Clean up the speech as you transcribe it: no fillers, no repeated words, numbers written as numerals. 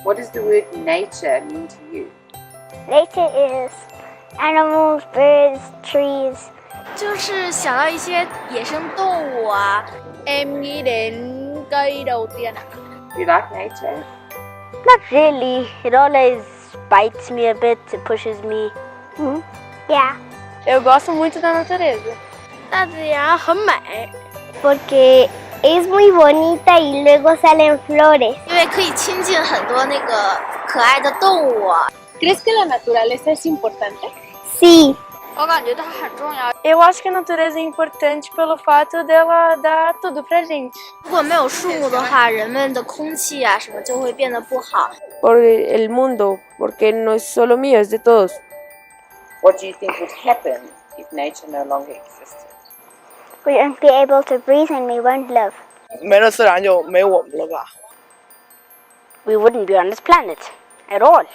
What does the word nature mean to you? Nature is animals, birds, trees. 就是想到一些野生动物啊。Em nghĩ đến cây đầu tiên ạ. Do you like nature? Not really. It always bites me a bit. It pushes me. Yeah. Eu gosto muito da natureza. 大自然很美， Porque es muy bonita y luego salen flores. 因为可以亲近很多那个可爱的动物。 Crees que la natureza es importante? Sí. 我感觉它很重要。 Eu acho que a natureza é importante pelo fato dela dar tudo pra gente. 如果没有树木的话，人们的空气啊什么就会变得不好。 Por el mundo, porque no es solo mío, es de todos. What do you think would happen if nature no longer existed? We won't be able to breathe and we won't live. 没了自然就没我们了吧。 We wouldn't be on this planet at all.